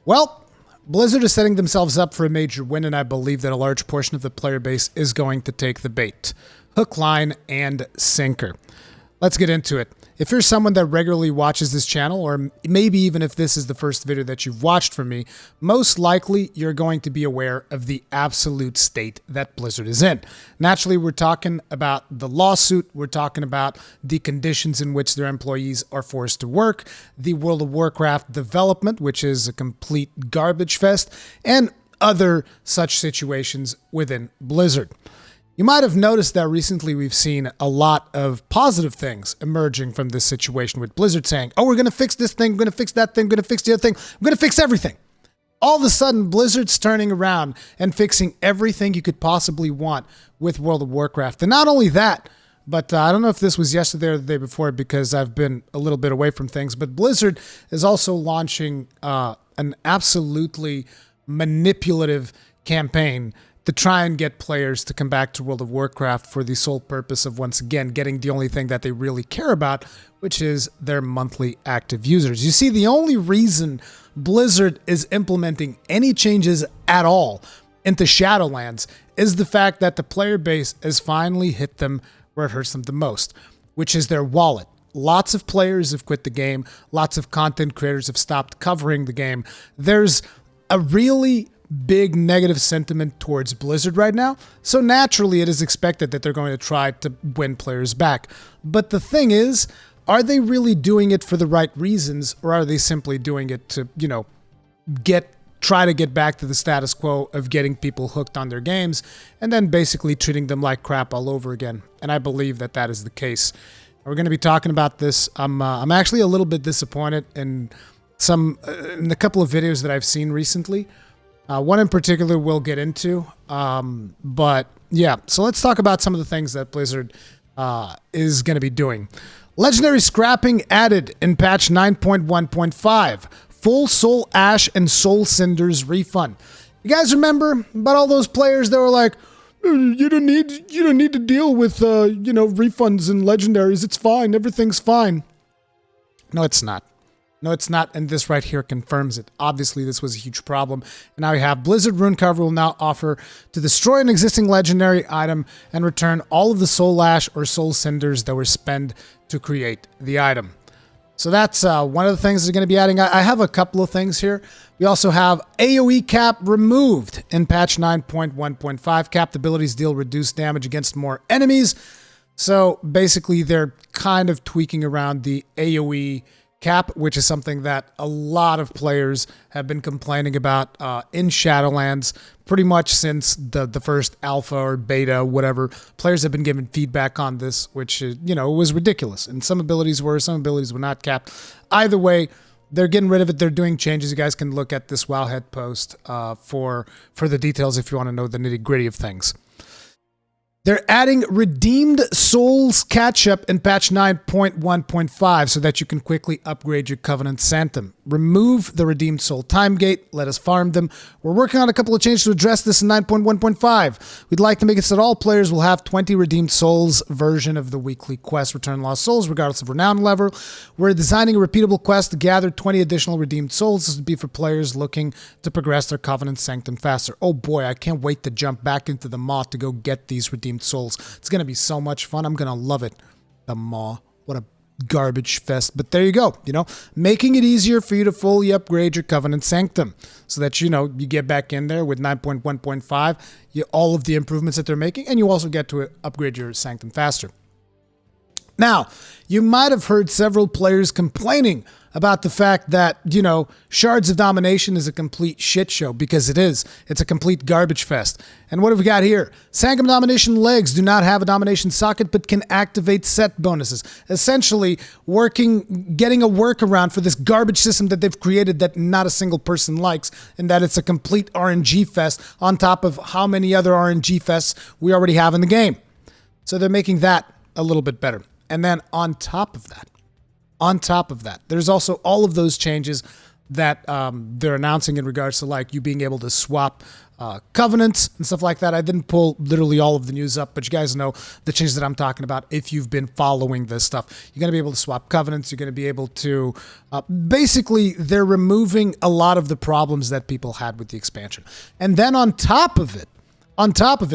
Well, Blizzard is setting themselves up for a major win, and I believe that a large portion of the player base is going to take the bait. Hook, line, and sinker. Let's get into it. If you're someone that regularly watches this channel, or maybe even if this is the first video that you've watched from me, most likely you're going to be aware of the absolute state that Blizzard is in. Naturally, we're talking about the lawsuit, we're talking about the conditions in which their employees are forced to work, the World of Warcraft development, which is a complete garbage fest, and other such situations within Blizzard. You might have noticed that recently we've seen a lot of positive things emerging from this situation, with Blizzard saying, oh, we're going to fix this thing, we're going to fix that thing, we're going to fix the other thing, we're going to fix everything. All of a sudden, Blizzard's turning around and fixing everything you could possibly want with World of Warcraft. And not only that, but I don't know if this was yesterday or the day before because I've been a little bit away from things, but Blizzard is also launching an absolutely manipulative campaign to try and get players to come back to World of Warcraft for the sole purpose of, once again, getting the only thing that they really care about, which is their monthly active users. You see, the only reason Blizzard is implementing any changes at all into Shadowlands is the fact that the player base has finally hit them where it hurts them the most, which is their wallet. Lots of players have quit the game. Lots of content creators have stopped covering the game. There's a really big negative sentiment towards Blizzard right now, so naturally it is expected that they're going to try to win players back. But the thing is, are they really doing it for the right reasons, or are they simply doing it to, try to get back to the status quo of getting people hooked on their games and then basically treating them like crap all over again? And I believe that that is the case. We're going to be talking about this. I'm actually a little bit disappointed in a couple of videos that I've seen recently. One in particular we'll get into, but yeah, so let's talk about some of the things that Blizzard is going to be doing. Legendary scrapping added in patch 9.1.5. Full Soul Ash and Soul Cinders refund. You guys remember about all those players that were like, you don't need to deal with refunds and legendaries. It's fine. Everything's fine. No, it's not. No, it's not, and this right here confirms it. Obviously, this was a huge problem. And now we have Blizzard Runecarver will now offer to destroy an existing legendary item and return all of the Soul Ash or Soul Cinders that were spent to create the item. So that's one of the things they're going to be adding. I have a couple of things here. We also have AoE cap removed in patch 9.1.5. Capped abilities deal reduced damage against more enemies. So basically, they're kind of tweaking around the AoE cap, which is something that a lot of players have been complaining about in Shadowlands pretty much since the first alpha or beta, whatever. Players have been giving feedback on this, which, was ridiculous. And some abilities were not capped. Either way, they're getting rid of it. They're doing changes. You guys can look at this Wowhead post for the details if you want to know the nitty-gritty of things. They're adding Redeemed Souls catch-up in patch 9.1.5 so that you can quickly upgrade your Covenant Sanctum. Remove the Redeemed Soul time gate. Let us farm them. We're working on a couple of changes to address this in 9.1.5. We'd like to make it so that all players will have 20 Redeemed Souls version of the weekly quest, Return Lost Souls, regardless of renown level. We're designing a repeatable quest to gather 20 additional Redeemed Souls. This would be for players looking to progress their Covenant Sanctum faster. Oh boy, I can't wait to jump back into the Maw to go get these Redeemed Souls. It's going to be so much fun. I'm going to love it. The Maw. What a garbage fest. But there you go. Making it easier for you to fully upgrade your Covenant Sanctum so that, you get back in there with 9.1.5, all of the improvements that they're making, and you also get to upgrade your Sanctum faster. Now, you might have heard several players complaining about the fact that, Shards of Domination is a complete shit show, because it is. It's a complete garbage fest. And what have we got here? Sanctum Domination legs do not have a domination socket, but can activate set bonuses. Essentially, getting a workaround for this garbage system that they've created that not a single person likes, and that it's a complete RNG fest on top of how many other RNG fests we already have in the game. So they're making that a little bit better. And then on top of that, there's also all of those changes that they're announcing in regards to like you being able to swap covenants and stuff like that. I didn't pull literally all of the news up, but you guys know the changes that I'm talking about if you've been following this stuff. You're going to be able to swap covenants. You're going to be able to basically, they're removing a lot of the problems that people had with the expansion. And then on top of it,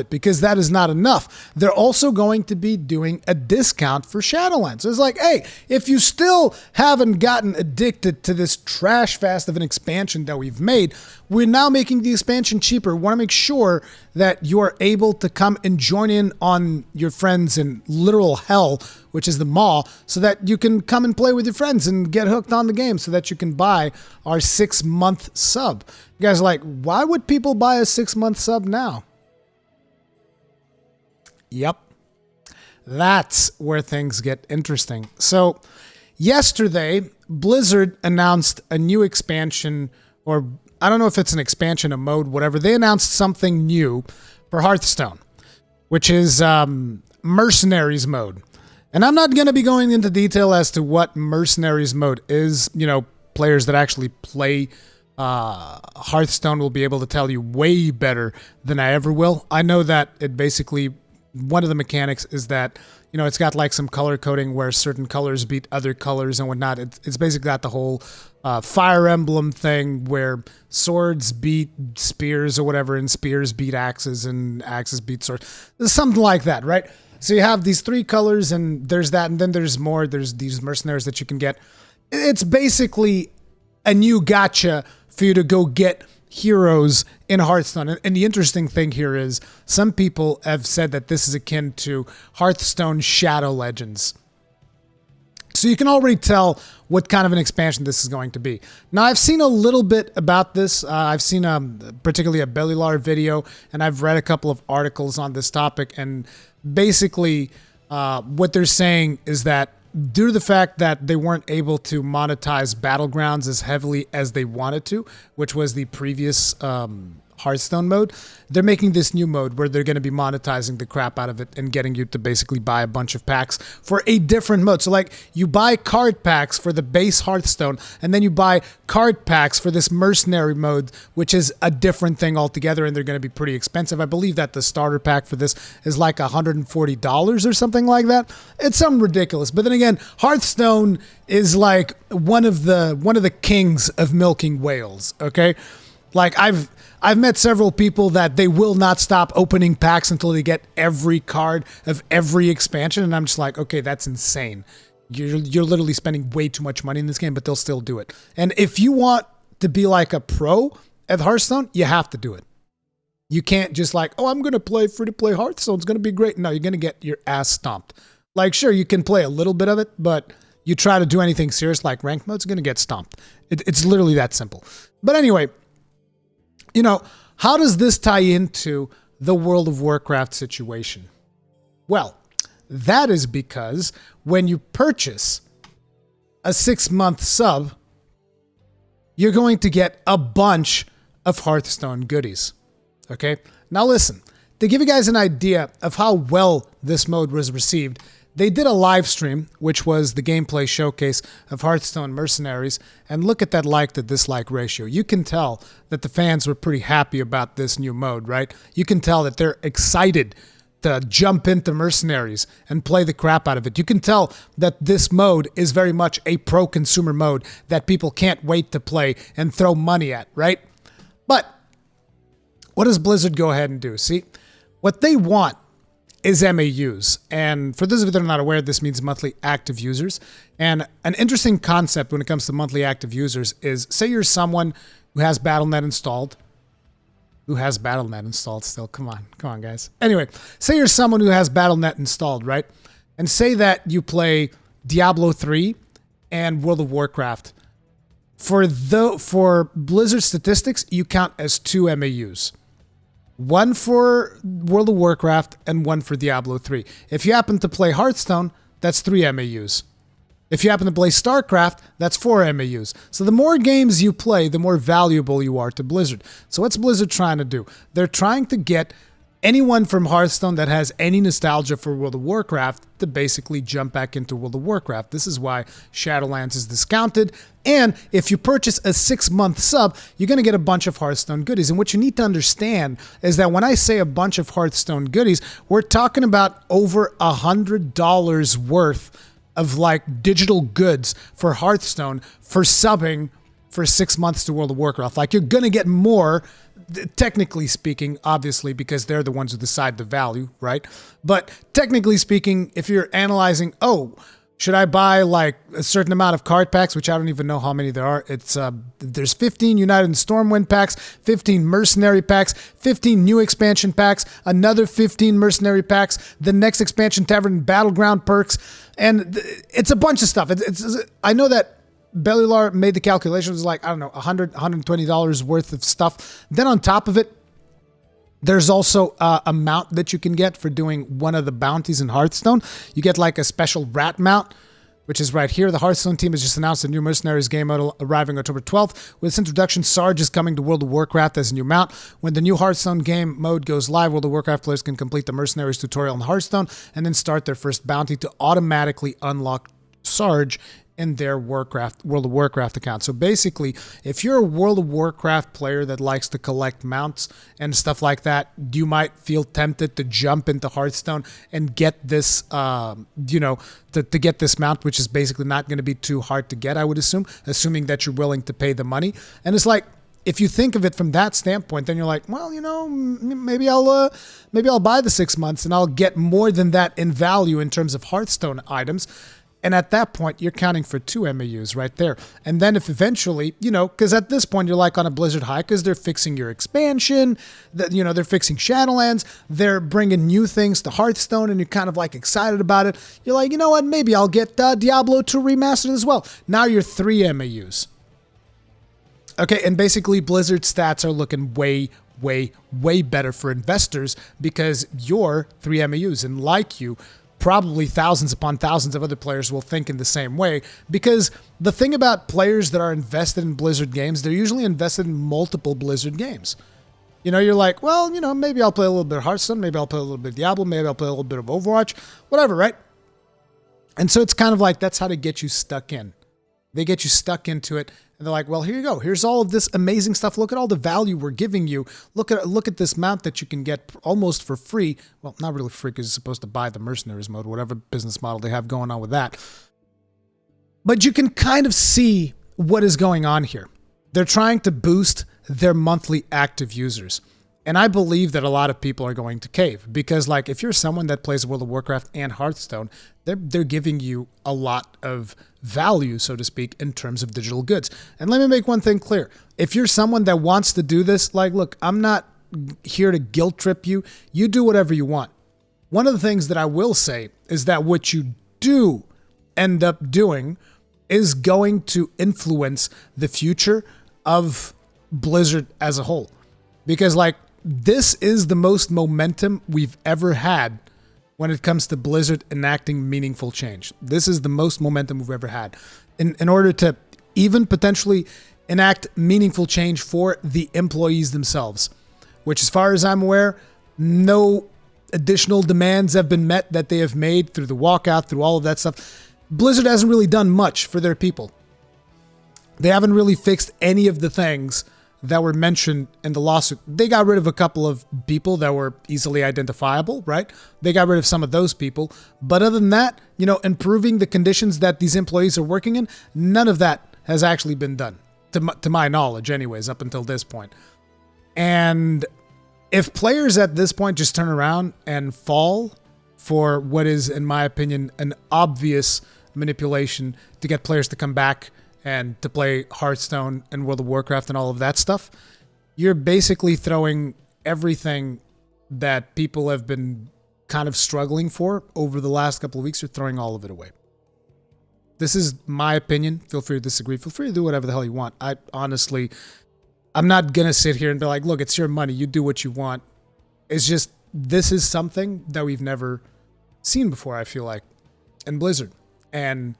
because that is not enough, they're also going to be doing a discount for Shadowlands. So it's like, hey, if you still haven't gotten addicted to this trash fast of an expansion that we've made, we're now making the expansion cheaper. We want to make sure that you are able to come and join in on your friends in literal hell, which is the maw, so that you can come and play with your friends and get hooked on the game so that you can buy our 6-month sub. You guys are like, why would people buy a 6-month sub now? Yep. That's where things get interesting. So yesterday, Blizzard announced a new expansion, or I don't know if it's an expansion, a mode, whatever. They announced something new for Hearthstone, which is Mercenaries mode. And I'm not going to be going into detail as to what Mercenaries mode is. You know, players that actually play Hearthstone will be able to tell you way better than I ever will. I know that it basically... one of the mechanics is that, you know, it's got like some color coding where certain colors beat other colors and whatnot. It's basically got the whole Fire Emblem thing where swords beat spears or whatever, and spears beat axes and axes beat swords. There's something like that, right? So you have these 3 colors and there's that, and then there's more. There's these mercenaries that you can get. It's basically a new gacha for you to go get heroes in Hearthstone. And the interesting thing here is some people have said that this is akin to Hearthstone Shadow Legends. So you can already tell what kind of an expansion this is going to be. Now, I've seen a little bit about this. I've seen particularly a Bellilar video, and I've read a couple of articles on this topic. And basically, what they're saying is that due to the fact that they weren't able to monetize Battlegrounds as heavily as they wanted to, which was the previous Hearthstone mode, they're making this new mode where they're going to be monetizing the crap out of it and getting you to basically buy a bunch of packs for a different mode. So like you buy card packs for the base Hearthstone, and then you buy card packs for this mercenary mode, which is a different thing altogether, and they're going to be pretty expensive. I believe that the starter pack for this is like $140 or something like that. It's something ridiculous. But then again, Hearthstone is like one of the kings of milking whales, okay? Like I've met several people that they will not stop opening packs until they get every card of every expansion, and I'm just like, okay, that's insane. You're literally spending way too much money in this game, but they'll still do it. And if you want to be like a pro at Hearthstone, you have to do it. You can't just like, oh, I'm going to play free-to-play Hearthstone. It's going to be great. No, you're going to get your ass stomped. Like, sure, you can play a little bit of it, but you try to do anything serious like ranked mode, it's going to get stomped. It's literally that simple. But anyway, you know, how does this tie into the World of Warcraft situation? Well, that is because when you purchase a 6-month sub, you're going to get a bunch of Hearthstone goodies. Okay? Now listen, to give you guys an idea of how well this mode was received, they did a live stream, which was the gameplay showcase of Hearthstone Mercenaries, and look at that like to dislike ratio. You can tell that the fans were pretty happy about this new mode, right? You can tell that they're excited to jump into Mercenaries and play the crap out of it. You can tell that this mode is very much a pro-consumer mode that people can't wait to play and throw money at, right? But what does Blizzard go ahead and do? See, what they want is MAUs. And for those of you that are not aware, this means monthly active users. And an interesting concept when it comes to monthly active users is, say you're someone who has Battle.net installed. Who has Battle.net installed still? Come on, guys. Anyway, say you're someone who has Battle.net installed, right? And say that you play Diablo 3 and World of Warcraft. For Blizzard statistics, you count as 2 MAUs. One for World of Warcraft and one for Diablo 3. If you happen to play Hearthstone, that's 3 MAUs. If you happen to play StarCraft, that's 4 MAUs. So the more games you play, the more valuable you are to Blizzard. So what's Blizzard trying to do? They're trying to get anyone from Hearthstone that has any nostalgia for World of Warcraft to basically jump back into World of Warcraft. This is why Shadowlands is discounted. And if you purchase a 6-month sub, you're going to get a bunch of Hearthstone goodies. And what you need to understand is that when I say a bunch of Hearthstone goodies, we're talking about over $100 worth of like digital goods for Hearthstone for subbing for 6 months to World of Warcraft. Like, you're going to get more, technically speaking, obviously, because they're the ones who decide the value, right? But technically speaking, if you're analyzing, oh, should I buy like a certain amount of card packs, which I don't even know how many there are. There's 15 United and Stormwind packs, 15 Mercenary packs, 15 new expansion packs, another 15 Mercenary packs, the next expansion Tavern and Battleground perks, and it's a bunch of stuff. I know that Bellular made the calculations like, I don't know, $120 worth of stuff. Then on top of it, there's also a mount that you can get for doing one of the bounties in Hearthstone. You get like a special rat mount, which is right here. The Hearthstone team has just announced a new Mercenaries game mode arriving October 12th. With its introduction, Sarge is coming to World of Warcraft as a new mount. When the new Hearthstone game mode goes live, World of Warcraft players can complete the Mercenaries tutorial in Hearthstone and then start their first bounty to automatically unlock Sarge in their World of Warcraft account. So basically, if you're a World of Warcraft player that likes to collect mounts and stuff like that, you might feel tempted to jump into Hearthstone and get this, to get this mount, which is basically not going to be too hard to get, I would assume, assuming that you're willing to pay the money. And it's like, if you think of it from that standpoint, then you're like, well, maybe I'll buy the 6 months and I'll get more than that in value in terms of Hearthstone items. And at that point, you're counting for 2 MAUs right there. And then if eventually, because at this point, you're like on a Blizzard high because they're fixing your expansion, they're fixing Shadowlands, they're bringing new things to Hearthstone, and you're kind of like excited about it. You're like, you know what, maybe I'll get Diablo 2 Remastered as well. Now you're 3 MAUs. Okay, and basically Blizzard stats are looking way, way, way better for investors because you're 3 MAUs. And like you, probably thousands upon thousands of other players will think in the same way, because the thing about players that are invested in Blizzard games, they're usually invested in multiple Blizzard games. You're like, well, maybe I'll play a little bit of Hearthstone, maybe I'll play a little bit of Diablo, maybe I'll play a little bit of Overwatch, whatever, right? And so it's kind of like, that's how to get you stuck in. They get you stuck into it, and they're like, well, here you go. Here's all of this amazing stuff. Look at all the value we're giving you. Look at this mount that you can get almost for free. Well, not really free because you're supposed to buy the Mercenaries mode, whatever business model they have going on with that. But you can kind of see what is going on here. They're trying to boost their monthly active users. And I believe that a lot of people are going to cave because, like, if you're someone that plays World of Warcraft and Hearthstone, they're giving you a lot of value, so to speak, in terms of digital goods. And let me make one thing clear. If you're someone that wants to do this, like, look, I'm not here to guilt trip you. You do whatever you want. One of the things that I will say is that what you do end up doing is going to influence the future of Blizzard as a whole. Because, like, this is the most momentum we've ever had when it comes to Blizzard enacting meaningful change. This is the most momentum we've ever had. In order to even potentially enact meaningful change for the employees themselves, which, as far as I'm aware, no additional demands have been met that they have made through the walkout, through all of that stuff. Blizzard hasn't really done much for their people. They haven't really fixed any of the things that were mentioned in the lawsuit. They got rid of a couple of people that were easily identifiable, right? They got rid of some of those people. But other than that, improving the conditions that these employees are working in, none of that has actually been done, to my knowledge anyways, up until this point. And if players at this point just turn around and fall for what is, in my opinion, an obvious manipulation to get players to come back and to play Hearthstone and World of Warcraft and all of that stuff, you're basically throwing everything that people have been kind of struggling for over the last couple of weeks, you're throwing all of it away. This is my opinion. Feel free to disagree. Feel free to do whatever the hell you want. I'm not going to sit here and be like, look, it's your money. You do what you want. It's just, this is something that we've never seen before, I feel like, in Blizzard. And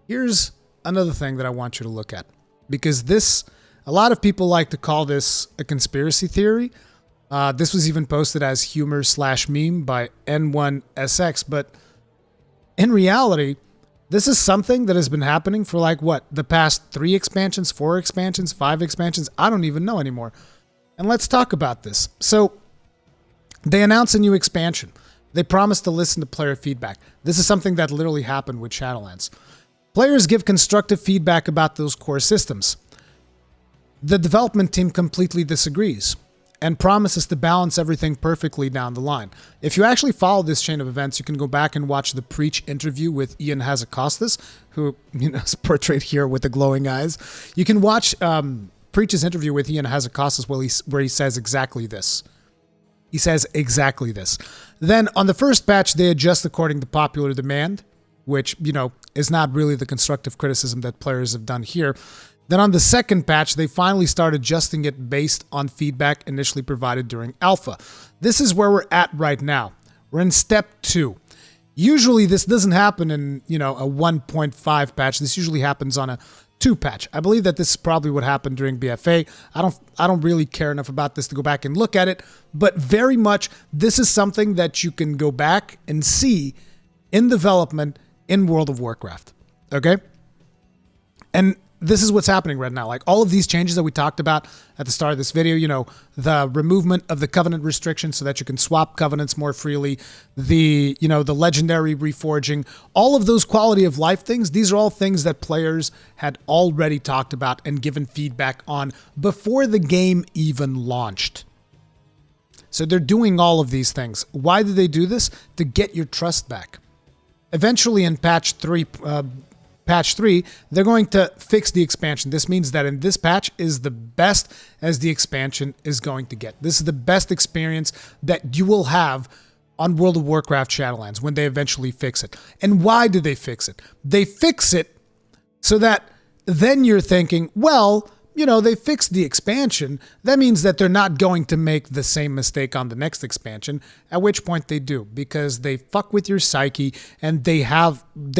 here's another thing that I want you to look at, because a lot of people like to call this a conspiracy theory. This was even posted as humor/meme by N1SX, but in reality, this is something that has been happening for like what? The past 3 expansions, 4 expansions, 5 expansions? I don't even know anymore. And let's talk about this. So they announce a new expansion. They promise to listen to player feedback. This is something that literally happened with Shadowlands. Players give constructive feedback about those core systems. The development team completely disagrees and promises to balance everything perfectly down the line. If you actually follow this chain of events, you can go back and watch the Preach interview with Ian Hazakostas, who is portrayed here with the glowing eyes. You can watch Preach's interview with Ian Hazakostas where he says exactly this. He says exactly this. Then on the first patch, they adjust according to popular demand, which, is not really the constructive criticism that players have done here. Then on the second patch, they finally start adjusting it based on feedback initially provided during alpha. This is where we're at right now. We're in step 2. Usually this doesn't happen in, a 1.5 patch. This usually happens on a 2 patch. I believe that this is probably what happened during BFA. I don't really care enough about this to go back and look at it, but very much this is something that you can go back and see in development in World of Warcraft. Okay? And this is what's happening right now. Like all of these changes that we talked about at the start of this video, the removal of the covenant restrictions so that you can swap covenants more freely, the legendary reforging, all of those quality of life things, these are all things that players had already talked about and given feedback on before the game even launched. So they're doing all of these things. Why do they do this? To get your trust back. Eventually in patch 3, they're going to fix the expansion. This means that in this patch is the best as the expansion is going to get. This is the best experience that you will have on World of Warcraft Shadowlands when they eventually fix it. And why do they fix it? They fix it so that then you're thinking, well, they fixed the expansion. That means that they're not going to make the same mistake on the next expansion, at which point they do, because they fuck with your psyche, and they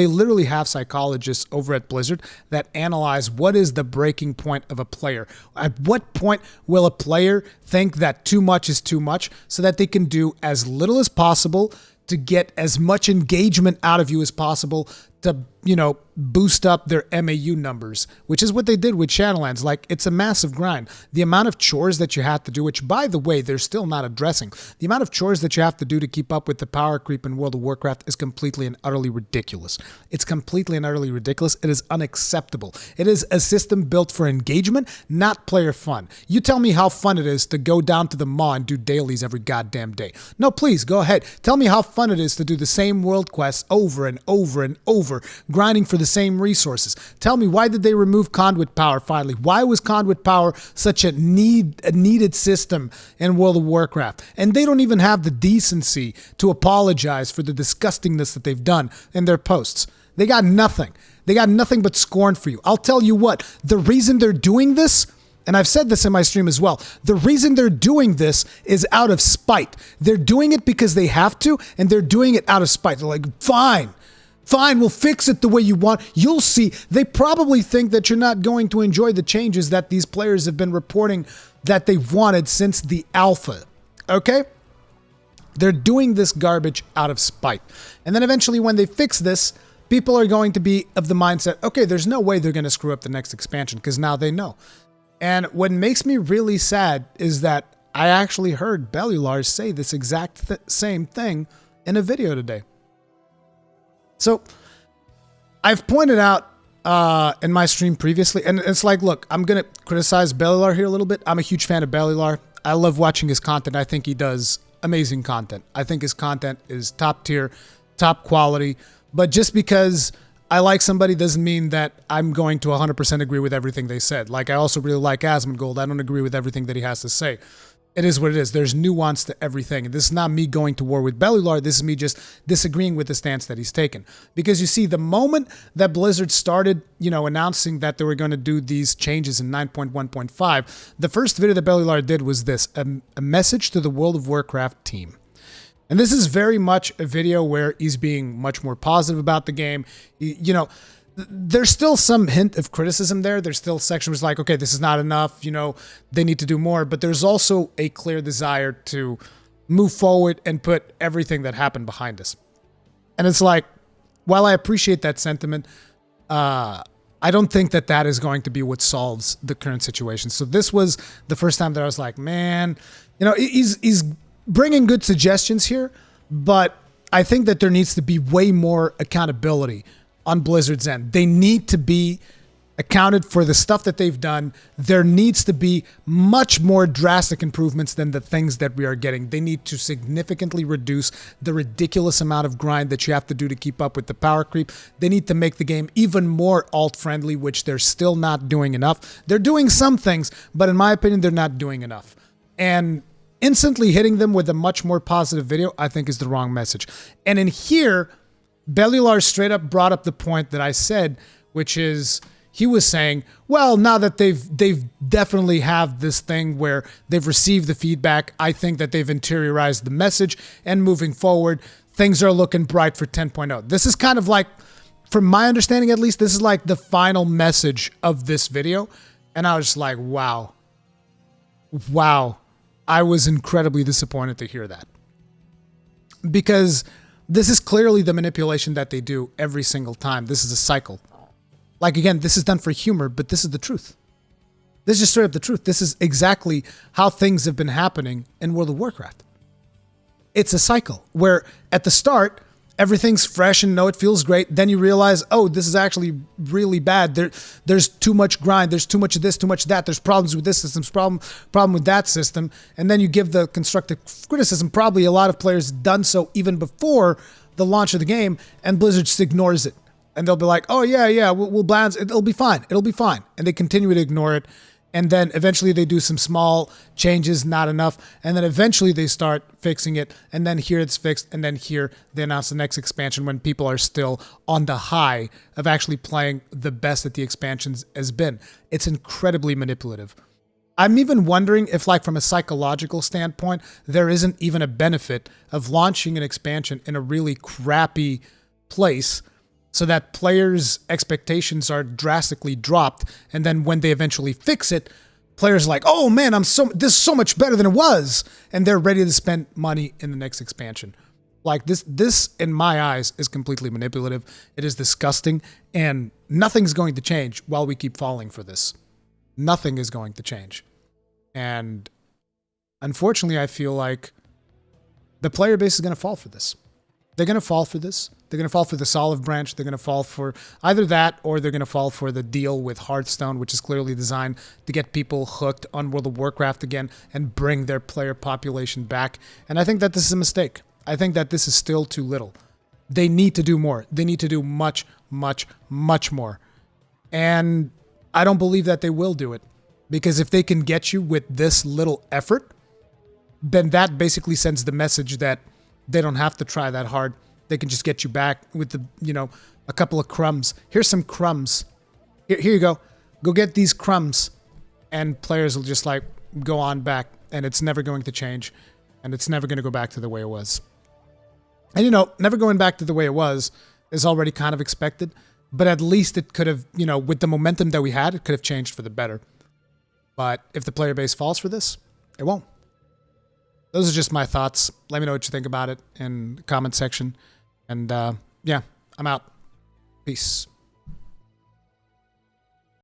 literally have psychologists over at Blizzard that analyze what is the breaking point of a player. At what point will a player think that too much is too much so that they can do as little as possible to get as much engagement out of you as possible to, boost up their MAU numbers, which is what they did with Shadowlands. Like, it's a massive grind. The amount of chores that you have to do, which, by the way, they're still not addressing. The amount of chores that you have to do to keep up with the power creep in World of Warcraft is completely and utterly ridiculous. It's completely and utterly ridiculous. It is unacceptable. It is a system built for engagement, not player fun. You tell me how fun it is to go down to the mall and do dailies every goddamn day. No, please, go ahead. Tell me how fun it is to do the same world quests over and over and over, grinding for the same resources. Tell me, why did they remove conduit power finally? Why was conduit power such a needed system in World of Warcraft? And they don't even have the decency to apologize for the disgustingness that they've done in their posts. They got nothing. They got nothing but scorn for you. I'll tell you what, the reason they're doing this, and I've said this in my stream as well, the reason they're doing this is out of spite. They're doing it because they have to, and they're doing it out of spite. They're like, Fine, we'll fix it the way you want. You'll see. They probably think that you're not going to enjoy the changes that these players have been reporting that they've wanted since the alpha. Okay? They're doing this garbage out of spite. And then eventually when they fix this, people are going to be of the mindset, okay, there's no way they're going to screw up the next expansion because now they know. And what makes me really sad is that I actually heard Bellular say this exact same thing in a video today. So I've pointed out in my stream previously, and it's like, look, I'm going to criticize Bellular here a little bit. I'm a huge fan of Bellular. I love watching his content. I think he does amazing content. I think his content is top tier, top quality. But just because I like somebody doesn't mean that I'm going to 100% agree with everything they said. Like, I also really like Asmongold. I don't agree with everything that he has to say. It is what it is. There's nuance to everything. And this is not me going to war with Bellular. This is me just disagreeing with the stance that he's taken. Because you see, the moment that Blizzard started, announcing that they were going to do these changes in 9.1.5, the first video that Bellular did was this, a message to the World of Warcraft team. And this is very much a video where he's being much more positive about the game. there's still some hint of criticism there. There's still sections like, okay, this is not enough, they need to do more. But there's also a clear desire to move forward and put everything that happened behind us. And it's like, while I appreciate that sentiment, I don't think that is going to be what solves the current situation. So this was the first time that I was like, man, he's bringing good suggestions here, but I think that there needs to be way more accountability on Blizzard's end. They need to be accounted for the stuff that they've done. There needs to be much more drastic improvements than the things that we are getting. They need to significantly reduce the ridiculous amount of grind that you have to do to keep up with the power creep. They need to make the game even more alt-friendly, which they're still not doing enough. They're doing some things, but in my opinion, they're not doing enough. And instantly hitting them with a much more positive video, I think, is the wrong message. And in here, Bellular straight up brought up the point that I said, which is he was saying, well, now that they've definitely have this thing where they've received the feedback, I think that they've interiorized the message, and moving forward, things are looking bright for 10.0. This is kind of like, from my understanding at least, this is like the final message of this video. And I was just like, wow. I was incredibly disappointed to hear that. Because this is clearly the manipulation that they do every single time. This is a cycle. Like, again, this is done for humor, but this is the truth. This is just straight up the truth. This is exactly how things have been happening in World of Warcraft. It's a cycle where at the start, everything's fresh and it feels great. Then you realize, oh, this is actually really bad. There's too much grind. There's too much of this, too much of that. There's problems with this system, problem with that system. And then you give the constructive criticism. Probably a lot of players done so even before the launch of the game, and Blizzard just ignores it. And they'll be like, oh, yeah, we'll balance. It'll be fine. And they continue to ignore it. And then eventually they do some small changes, not enough. And then eventually they start fixing it. And then here it's fixed. And then here they announce the next expansion when people are still on the high of actually playing the best that the expansions has been. It's incredibly manipulative. I'm even wondering if, like, from a psychological standpoint, there isn't even a benefit of launching an expansion in a really crappy place, so that players' expectations are drastically dropped, and then when they eventually fix it, players are like, "Oh man, this is so much better than it was," and they're ready to spend money in the next expansion. Like this in my eyes is completely manipulative. It is disgusting, and nothing's going to change while we keep falling for this. Nothing is going to change, and unfortunately, I feel like the player base is going to fall for this. They're going to fall for this. They're going to fall for this olive branch. They're going to fall for either that, or they're going to fall for the deal with Hearthstone, which is clearly designed to get people hooked on World of Warcraft again and bring their player population back. And I think that this is a mistake. I think that this is still too little. They need to do more. They need to do much, much, much more. And I don't believe that they will do it. Because if they can get you with this little effort, then that basically sends the message that they don't have to try that hard. They can just get you back with a couple of crumbs. Here's some crumbs. Here you go. Go get these crumbs. And players will just like go on back, and it's never going to change, and it's never going to go back to the way it was. And never going back to the way it was is already kind of expected, but at least it could have, with the momentum that we had, it could have changed for the better. But if the player base falls for this, it won't. Those are just my thoughts. Let me know what you think about it in the comment section. And yeah, I'm out. Peace.